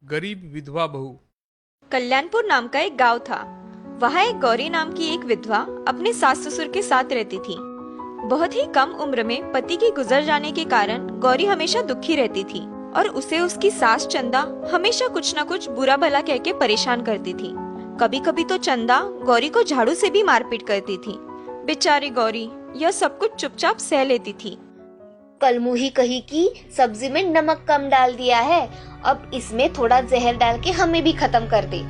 गरीब विधवा बहू। कल्याणपुर नाम का एक गांव था। वहाँ एक गौरी नाम की एक विधवा अपने सास ससुर के साथ रहती थी। बहुत ही कम उम्र में पति के गुजर जाने के कारण गौरी हमेशा दुखी रहती थी और उसे उसकी सास चंदा हमेशा कुछ न कुछ बुरा भला कह के परेशान करती थी। कभी कभी तो चंदा गौरी को झाड़ू से भी मारपीट करती थी। बेचारी गौरी यह सब कुछ चुपचाप सह लेती थी। कल मुही कही कि सब्जी में नमक कम डाल दिया है, अब इसमें थोड़ा जहर डाल के हमें भी खत्म कर दे।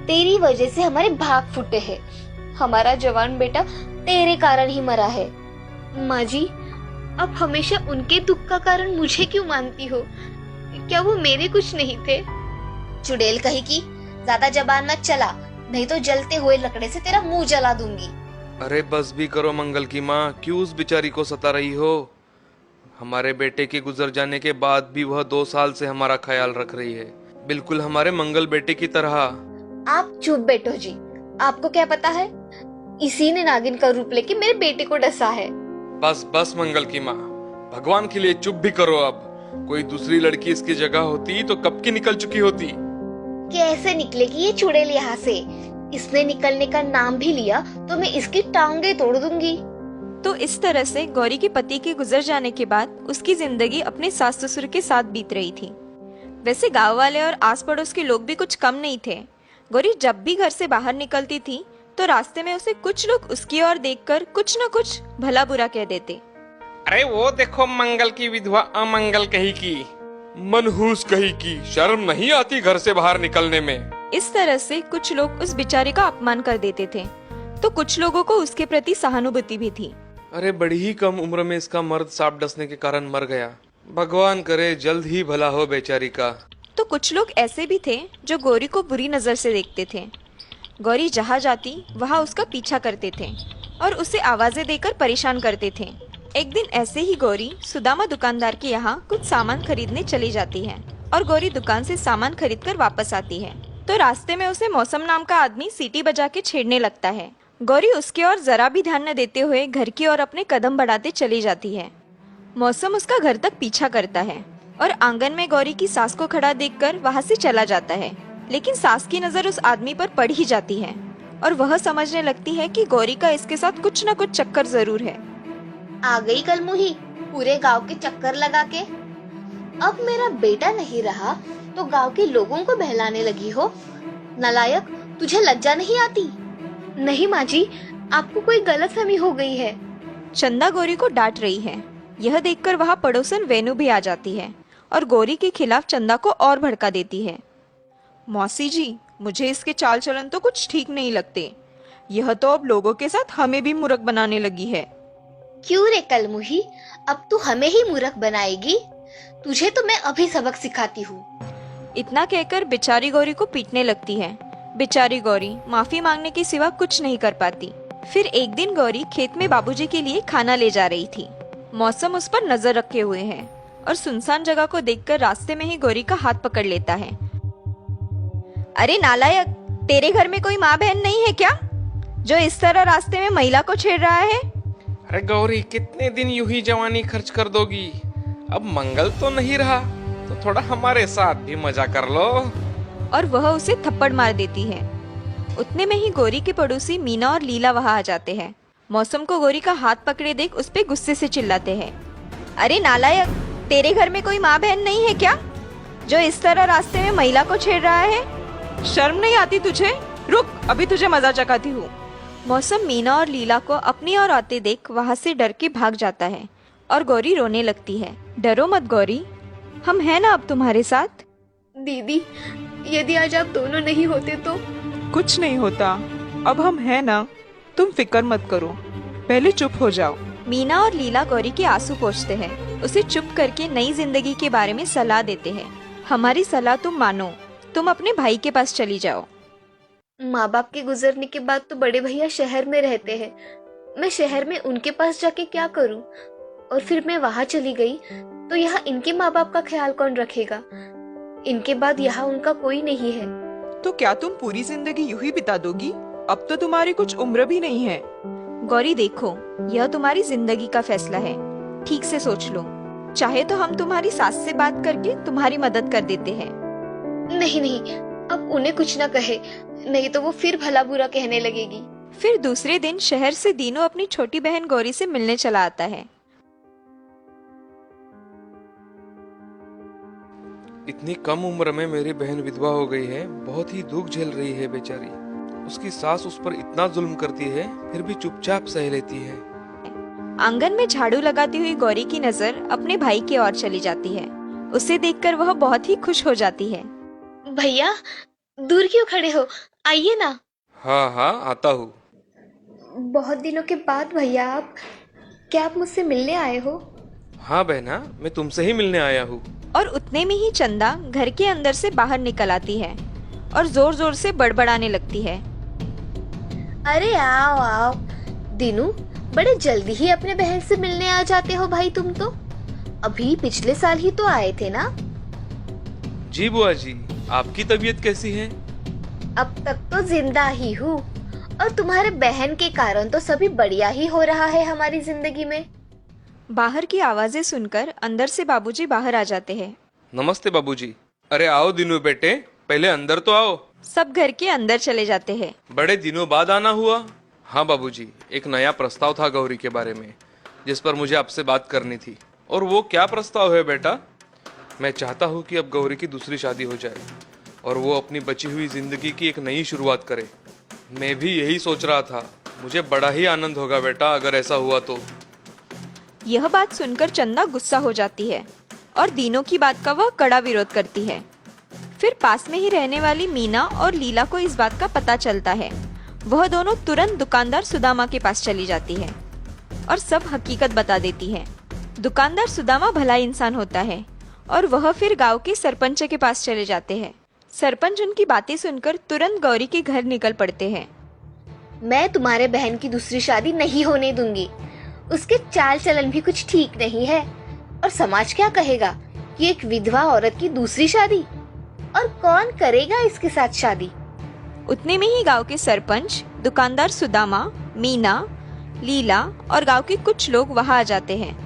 तेरी वजह से हमारे भाग फूटे हैं। हमारा जवान बेटा तेरे कारण ही मरा है। माँ जी, अब हमेशा उनके दुख का कारण मुझे क्यों मानती हो? क्या वो मेरे कुछ नहीं थे? चुड़ैल कही कि ज्यादा जबान मत चला, नहीं तो जलते हुए लकड़े से तेरा मुंह जला दूंगी। अरे बस भी करो मंगल की माँ, क्यों उस बेचारी को सता रही हो? हमारे बेटे के गुजर जाने के बाद भी वह 2 साल से हमारा ख्याल रख रही है, बिल्कुल हमारे मंगल बेटे की तरह। आप चुप बैठो जी, आपको क्या पता है, इसी ने नागिन का रूप लेके मेरे बेटे को डसा है। बस बस मंगल की माँ, भगवान के लिए चुप भी करो। अब कोई दूसरी लड़की इसकी जगह होती तो कब की निकल चुकी होती। कैसे निकलेगी ये चुड़ैल यहाँ से? इसने निकलने का नाम भी लिया तो मैं इसकी टांगे तोड़ दूंगी। तो इस तरह से गौरी के पति के गुजर जाने के बाद उसकी जिंदगी अपने सास ससुर के साथ बीत रही थी। वैसे गांव वाले और आस पड़ोस के लोग भी कुछ कम नहीं थे। गौरी जब भी घर से बाहर निकलती थी तो रास्ते में उसे कुछ लोग उसकी ओर देखकर कुछ न कुछ भला बुरा कह देते। अरे वो देखो मंगल की विधवा अमंगल कही की, मनहूस कही की, शर्म नहीं आती घर से बाहर निकलने में। इस तरह से कुछ लोग उस बेचारे का अपमान कर देते थे, तो कुछ लोगों को उसके प्रति सहानुभूति भी थी। अरे बड़ी ही कम उम्र में इसका मर्द सांप डसने के कारण मर गया। भगवान करे जल्द ही भला हो बेचारी का। तो कुछ लोग ऐसे भी थे जो गौरी को बुरी नजर से देखते थे। गौरी जहाँ जाती वहाँ उसका पीछा करते थे और उसे आवाजें देकर परेशान करते थे। एक दिन ऐसे ही गौरी सुदामा दुकानदार के यहाँ कुछ सामान खरीदने चली जाती है और गौरी दुकान से सामान खरीद कर वापस आती है तो रास्ते में उसे मौसम नाम का आदमी सीटी बजा के छेड़ने लगता है। गौरी उसकी ओर जरा भी ध्यान न देते हुए घर की ओर अपने कदम बढ़ाते चली जाती है। मौसम उसका घर तक पीछा करता है और आंगन में गौरी की सास को खड़ा देखकर वहाँ से चला जाता है, लेकिन सास की नजर उस आदमी पर पड़ ही जाती है और वह समझने लगती है कि गौरी का इसके साथ कुछ न कुछ चक्कर जरूर है। आ गई कल मुही पूरे गांव के चक्कर लगा के। अब मेरा बेटा नहीं रहा तो गांव के लोगों को बहलाने लगी हो। नालायक, तुझे लज्जा नहीं आती? नहीं माँ जी, आपको कोई गलतफहमी हो गई है। चंदा गौरी को डांट रही है। यह देखकर वहाँ पड़ोसन वेणु भी आ जाती है और गौरी के खिलाफ चंदा को और भड़का देती है। मौसी जी, मुझे इसके चाल चलन तो कुछ ठीक नहीं लगते। यह तो अब लोगों के साथ हमें भी मूर्ख बनाने लगी है। क्यों रे कल मुही, अब तू हमें ही मूर्ख बनाएगी? तुझे तो मैं अभी सबक सिखाती हूँ। इतना कहकर बेचारी गौरी को पीटने लगती है। बेचारी गौरी माफी मांगने के सिवा कुछ नहीं कर पाती। फिर एक दिन गौरी खेत में बाबूजी के लिए खाना ले जा रही थी। मौसम उस पर नजर रखे हुए है और सुनसान जगह को देखकर रास्ते में ही गौरी का हाथ पकड़ लेता है। अरे नालायक, तेरे घर में कोई माँ बहन नहीं है क्या, जो इस तरह रास्ते में महिला को छेड़ रहा है? अरे गौरी, कितने दिन यूं ही जवानी खर्च कर दोगी? अब मंगल तो नहीं रहा तो थोड़ा हमारे साथ भी मजा कर लो। और वह उसे थप्पड़ मार देती है। उतने में ही गौरी के पड़ोसी मीना और लीला वहाँ आ जाते हैं। मौसम को गौरी का हाथ पकड़े देख उस पे गुस्से से चिल्लाते हैं। अरे नालायक, तेरे घर में कोई माँ बहन नहीं है क्या, जो इस तरह रास्ते में महिला को छेड़ रहा है? शर्म नहीं आती तुझे? रुक, अभी तुझे मजा चखाती हूँ। मौसम मीना और लीला को अपनी ओर आते देख वहाँ से डर के भाग जाता है और गौरी रोने लगती है। डरो मत गौरी, हम हैं ना अब तुम्हारे साथ। दीदी, यदि आज आप दोनों नहीं होते तो? कुछ नहीं होता, अब हम हैं ना, तुम फिक्र मत करो, पहले चुप हो जाओ। मीना और लीला गौरी के आंसू पोंछते हैं, उसे चुप करके नई जिंदगी के बारे में सलाह देते हैं। हमारी सलाह तुम मानो, तुम अपने भाई के पास चली जाओ। माँ बाप के गुजरने के बाद तो बड़े भैया शहर में रहते हैं। मैं शहर में उनके पास जाके क्या करूँ? और फिर मैं वहाँ चली गई तो यहाँ इनके माँ बाप का ख्याल कौन रखेगा? इनके बाद यहाँ उनका कोई नहीं है। तो क्या तुम पूरी जिंदगी यूं ही बिता दोगी? अब तो तुम्हारी कुछ उम्र भी नहीं है। गौरी देखो, यह तुम्हारी जिंदगी का फैसला है, ठीक से सोच लो। चाहे तो हम तुम्हारी सास से बात करके तुम्हारी मदद कर देते हैं। नहीं नहीं, अब उन्हें कुछ ना कहे, नहीं तो वो फिर भला बुरा कहने लगेगी। फिर दूसरे दिन शहर से दीनू अपनी छोटी बहन गौरी से मिलने चला आता है। इतनी कम उम्र में मेरी बहन विधवा हो गई है, बहुत ही दुख झेल रही है बेचारी। उसकी सास उस पर इतना जुल्म करती है, फिर भी चुपचाप सह लेती है। आंगन में झाड़ू लगाती हुई गौरी की नजर अपने भाई की ओर चली जाती है। उसे देखकर वह बहुत ही खुश हो जाती है। भैया, दूर क्यों खड़े हो, आइए ना। हाँ हाँ, आता हूँ। बहुत दिनों के बाद भैया आप, क्या आप मुझसे मिलने आए हो? हाँ बहना, मैं तुमसे ही मिलने आया हूँ। और उतने में ही चंदा घर के अंदर से बाहर निकल आती है और जोर जोर से बड़बड़ाने लगती है। अरे आओ आओ दीनू, बड़े जल्दी ही अपने बहन से मिलने आ जाते हो भाई तुम तो। अभी पिछले साल ही तो आए थे ना। जी बुआ जी, आपकी तबीयत कैसी है? अब तक तो जिंदा ही हूँ, और तुम्हारे बहन के कारण तो सभी बढ़िया ही हो रहा है हमारी जिंदगी में। बाहर की आवाजें सुनकर अंदर से बाबूजी बाहर आ जाते हैं। नमस्ते बाबूजी। अरे आओ दिनू बेटे, पहले अंदर तो आओ। सब घर के अंदर चले जाते हैं। बड़े दिनों बाद आना हुआ। हाँ बाबूजी, एक नया प्रस्ताव था गौरी के बारे में, जिस पर मुझे आपसे बात करनी थी। और वो क्या प्रस्ताव है बेटा? मैं चाहता हूँ कि अब गौरी की दूसरी शादी हो जाए और वो अपनी बची हुई जिंदगी की एक नई शुरुआत करे। मैं भी यही सोच रहा था। मुझे बड़ा ही आनंद होगा बेटा अगर ऐसा हुआ तो। यह बात सुनकर चंदा गुस्सा हो जाती है और दीनों की बात का वह कड़ा विरोध करती है। फिर पास में ही रहने वाली मीना और लीला को इस बात का पता चलता है। वह दोनों तुरंत दुकानदार सुदामा के पास चली जाती है और सब हकीकत बता देती है। दुकानदार सुदामा भला इंसान होता है और वह फिर गांव के सरपंच के पास चले जाते हैं। सरपंच उनकी बातें सुनकर तुरंत गौरी के घर निकल पड़ते हैं। मैं तुम्हारे बहन की दूसरी शादी नहीं होने दूंगी। उसके चाल चलन भी कुछ ठीक नहीं है, और समाज क्या कहेगा कि एक विधवा औरत की दूसरी शादी, और कौन करेगा इसके साथ शादी। उतने में ही गांव के सरपंच, दुकानदार सुदामा, मीना, लीला और गांव के कुछ लोग वहां आ जाते हैं।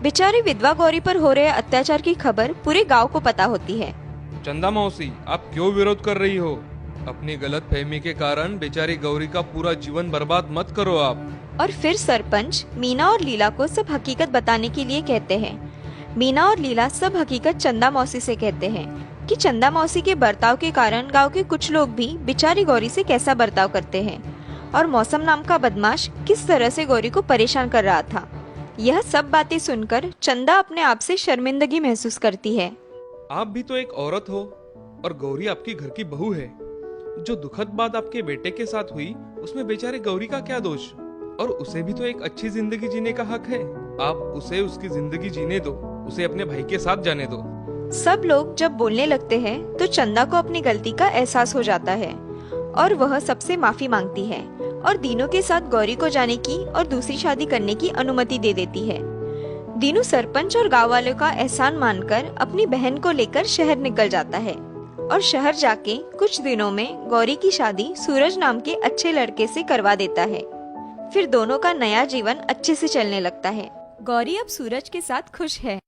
बेचारी विधवा गौरी पर हो रहे अत्याचार की खबर पूरे गांव को पता होती है। चंदा मौसी, आप क्यों विरोध कर रही हो? अपनी गलत फहमी के कारण बेचारी गौरी का पूरा जीवन बर्बाद मत करो आप। और फिर सरपंच मीना और लीला को सब हकीकत बताने के लिए कहते हैं। मीना और लीला सब हकीकत चंदा मौसी से कहते हैं कि चंदा मौसी के बर्ताव के कारण गांव के कुछ लोग भी बेचारी गौरी से कैसा बर्ताव करते हैं और मौसम नाम का बदमाश किस तरह से गौरी को परेशान कर रहा था। यह सब बातें सुनकर चंदा अपने आप से शर्मिंदगी महसूस करती है। आप भी तो एक औरत हो और गौरी आपकी घर की बहू है। जो दुखद बात आपके बेटे के साथ हुई, उसमें बेचारे गौरी का क्या दोष? और उसे भी तो एक अच्छी जिंदगी जीने का हक है। आप उसे उसकी जिंदगी जीने दो, उसे अपने भाई के साथ जाने दो। सब लोग जब बोलने लगते हैं तो चंदा को अपनी गलती का एहसास हो जाता है और वह सबसे माफी मांगती है और दीनू के साथ गौरी को जाने की और दूसरी शादी करने की अनुमति दे देती है। दीनू सरपंच और गांव वालों का एहसान मानकर अपनी बहन को लेकर शहर निकल जाता है और शहर जाके कुछ दिनों में गौरी की शादी सूरज नाम के अच्छे लड़के से करवा देता है। फिर दोनों का नया जीवन अच्छे से चलने लगता है। गौरी अब सूरज के साथ खुश है।